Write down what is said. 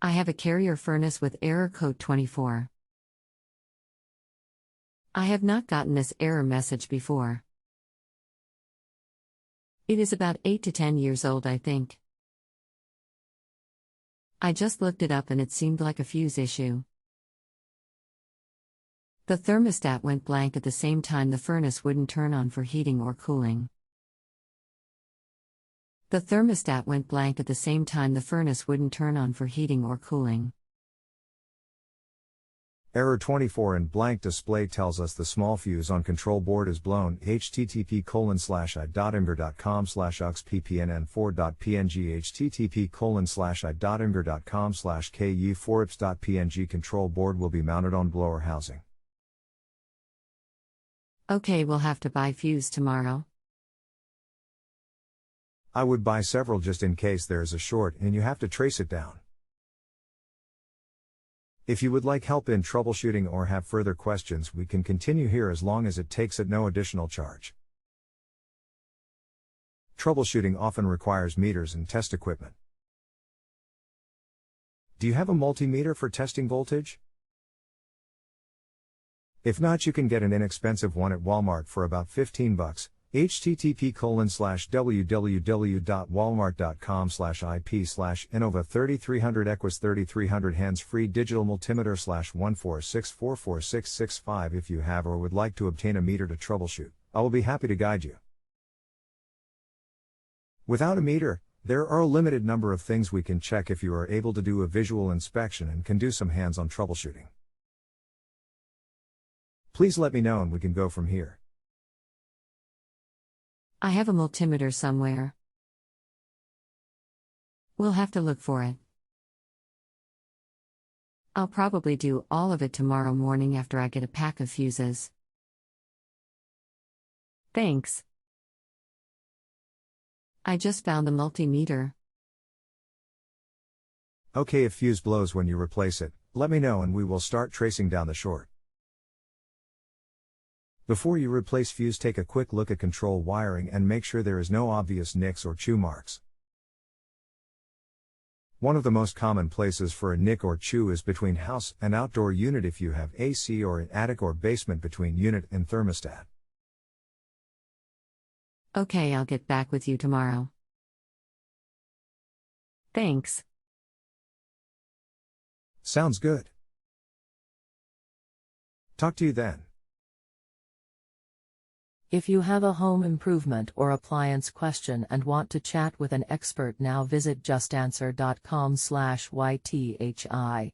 I have a carrier furnace with error code 24. I have not gotten this error message before. It is about 8 to 10 years old, I think. I just looked it up and it seemed like a fuse issue. The thermostat went blank at the same time the furnace wouldn't turn on for heating or cooling. The thermostat went blank at the same time the furnace wouldn't turn on for heating or cooling. Error 24 in blank display tells us the small fuse on control board is blown. http://i.imgur.com/uxppnn4.png http://i.imgur.com/ku4ips.png Control board will be mounted on blower housing. Okay, we'll have to buy fuse tomorrow. I would buy several just in case there is a short and you have to trace it down. If you would like help in troubleshooting or have further questions, we can continue here as long as it takes at no additional charge. Troubleshooting often requires meters and test equipment. Do you have a multimeter for testing voltage? If not, you can get an inexpensive one at Walmart for about $15. http://www.walmart.com/ip/innova3300 equus 3300 hands-free digital multimeter /146446665. If you have or would like to obtain a meter to troubleshoot, I will be happy to guide you. Without a meter, there are a limited number of things we can check if you are able to do a visual inspection and can do some hands-on troubleshooting. Please let me know and we can go from here. I have a multimeter somewhere. We'll have to look for it. I'll probably do all of it tomorrow morning after I get a pack of fuses. Thanks. I just found the multimeter. Okay, if fuse blows when you replace it, let me know and we will start tracing down the short. Before you replace fuse, take a quick look at control wiring and make sure there is no obvious nicks or chew marks. One of the most common places for a nick or chew is between house and outdoor unit if you have AC, or an attic or basement between unit and thermostat. Okay, I'll get back with you tomorrow. Thanks. Sounds good. Talk to you then. If you have a home improvement or appliance question and want to chat with an expert now, visit JustAnswer.com/YTHI.